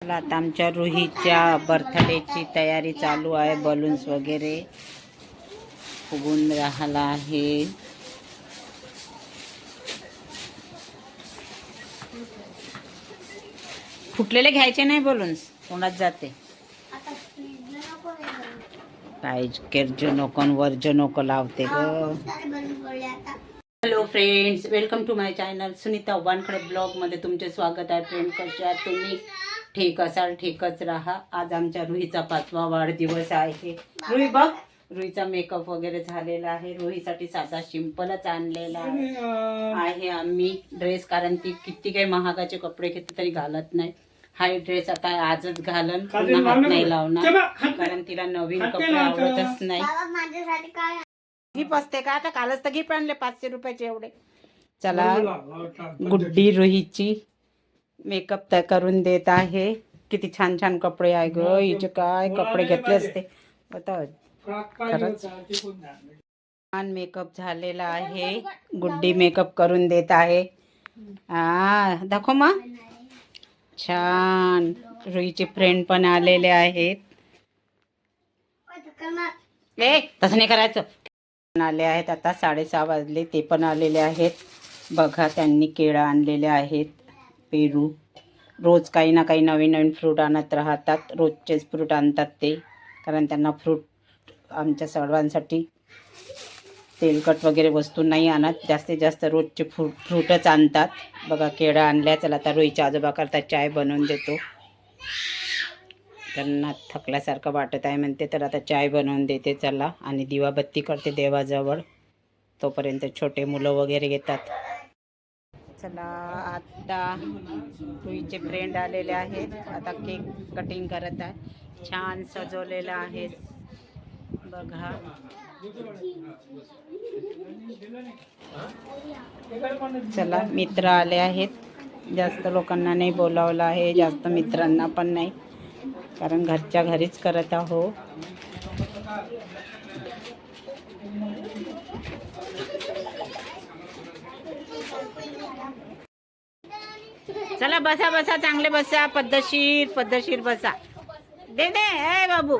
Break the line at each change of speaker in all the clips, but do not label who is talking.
आता आमच्या रुहीच्या बर्थडेची तयारी चालू आहे. बलून्स वगैरे फुगून राहिला आहे. फुटलेले घ्यायचे नाही बलून्स, कोणात जाते काय केरजो नको वरजो नको लावते ग. Hello friends, welcome to my channel Sunita Wankhede blog मध्ये तुमचे स्वागत आहे. फ्रेंड, कसे आहात तुम्ही? ठीक असाल, ठीकच राहा. आज आमच्या रुहीचा 5वा वाढदिवस आहे. रुही बघ, रुहीचा मेकअप वगैरे झालेला आहे. रुहीसाठी साधा सिंपलच आणलेला आहे आम्ही ड्रेस, कारण ती किती काही महागाचे कपडे घेतले तरी घालत नाही. हा ड्रेस आता आजच घालन, पुन्हा हात नाही लावणार, कारण तिला नवीन कपडे आवडतच नाही. गिफ्ट असते का? आता कालच तर गिफ्ट आणले 500 रुपयाचे एवढे. चला, गुड्डी रुहीची मेकअप तर करून देत आहे. किती छान छान कपडे आहे ग हिचे. काय कपडे घेतले असते आता. खरंच छान मेकअप झालेला आहे. गुड्डी मेकअप करून देत आहे. दाखव मग. छान. रुहीचे फ्रेंड पण आलेले आहेत. तसं नाही करायचं. आले आहेत. आता 6:30 वाजले, ते पण आलेले आहेत. बघा, त्यांनी केळं आणलेले आहेत, पेरू. रोज काही ना काही नवीन नवीन फ्रूट आणत राहतात. रोजचेच फ्रूट आणतात ते, कारण त्यांना फ्रूट आमच्या सर्वांसाठी तेलकट वगैरे वस्तू नाही आणत. जास्तीत जास्त रोजचे फ्रूटच आणतात. बघा, केळं आणल्या. चला, आता रुहीच्या आजोबा करता चाय बनवून देतो. त्यांना थकल्यासारखं वाटत आहे म्हणते, तर आता चाय बनवून देते. चला, आणि दिवाबत्ती करते देवाजवळ. तोपर्यंत छोटे मुलं वगैरे येतात. चला, आता रुहीचे फ्रेंड आलेले आहेत. आता केक कटिंग करत आहे. छान सजवलेला आहे बघा. चला, मित्र आले आहेत. जास्त लोकांना नाही बोलावलं आहे, जास्त मित्रांना पण नाही, कारण घरच्या घरीच करत आहो. चला, बसा बसा, चांगले बसा. पद्धतशीर बसा. दे दे ए बाबू,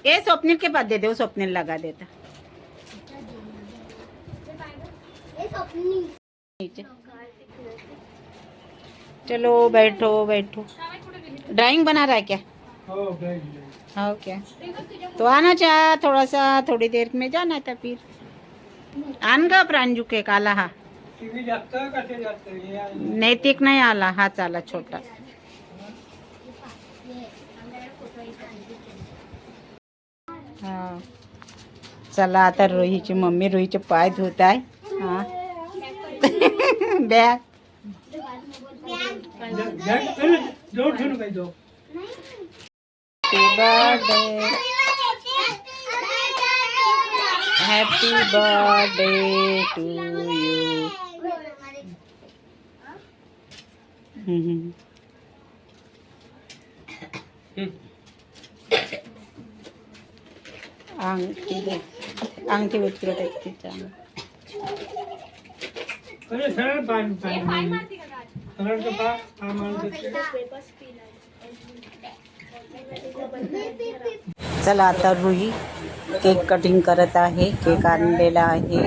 ये स्वप्निल के पास दे दे. स्वप्निल लगा देता. चलो, बैठो बैठो. ड्राइंग बना रहा है क्या? हाँ, क्या तो आना चाह थोड़ा सा, थोड़ी देर में जाना था फिर. आन गा प्रांजू के काला. हा नैतिक नाही आला, हाच आला छोटा. हा, चला, आता रुहीची मम्मी रुहीचे पाय धुत आहे. हा bag. Happy birthday to you. अंगठी उतरत तिच्या. चला, आता रुही केक कटिंग करत आहे. केक आणलेला आहे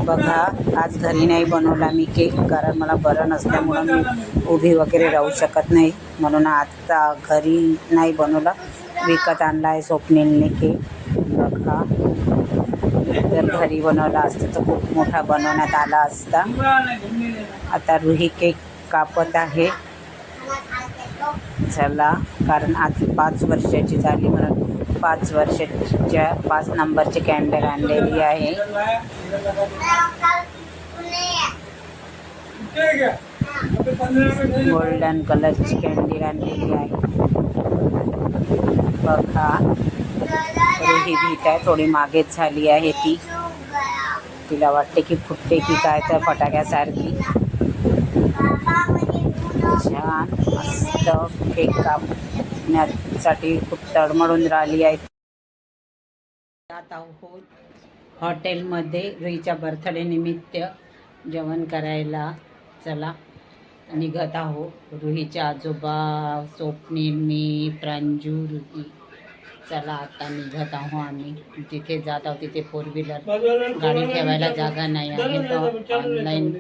बघा. आज घरी नाही बनवला मी केक, कारण मला बरं नसल्यामुळं मी उभी वगैरे राहू शकत नाही, म्हणून आता घरी नाही बनवला. विकत आणला आहे स्वप्नीलने केक बघा. जर घरी बनवला असतं तर खूप मोठा बनवण्यात आला असता. आता रुही केक कापत आहे. चला, कारण आज 5 वर्षाची झाली, म्हणून 5 वर्षाच्या 5 नंबरची कॅन्डल आणलेली आहे. गोल्डन कलरची कॅन्डल आणलेली आहे बघा. रुही भीत आहे, थोडी मागेच झाली आहे ती. तिला वाटते की फुटते की काय, तर फटाक्यासारखी. छान मस्त केक कापण्यासाठी खूप तळमळून राहिली आहे. जात आहोत हॉटेलमध्ये रुहीच्या बर्थडे निमित्त जेवण करायला. चला, निघत आहो. रुहीचे आजोबा, स्वप्नील, मी, प्रांजू, रुही. चला आता निघत आहो आम्ही. जिथे जात आहोत तिथे 4 व्हीलर गाडी ठेवायला जागा नाही आहे, तर ऑनलाईन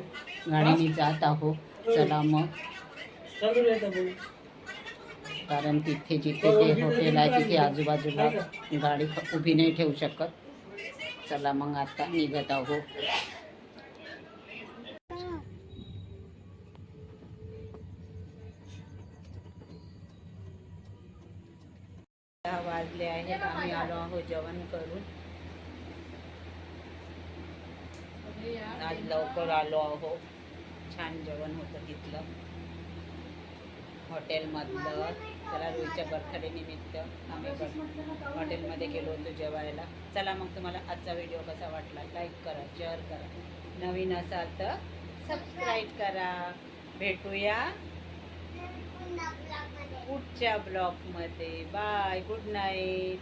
गाडीने जात आहो. चला मग, कारण तिथे जिथे ते हॉटेल आहे तिथे आजूबाजूला गाडी उभी नाही ठेवू शकत. चला मग आता निघत आहो. वाजले आहेत, आम्ही आलो आहोत जेवण करून. आज लवकर आलो आहो. छान जेवण होतं तिथलं हॉटेलमधलं. चला, रोजच्या बर्थडे निमित्त आम्ही हॉटेलमध्ये गेलो होतो जेवायला. चला मग, तुम्हाला आजचा व्हिडिओ कसा वाटला लाईक करा, शेअर करा, नवीन असाल तर सबस्क्राईब करा. भेटूया पुढच्या ब्लॉगमध्ये. Bye, good night.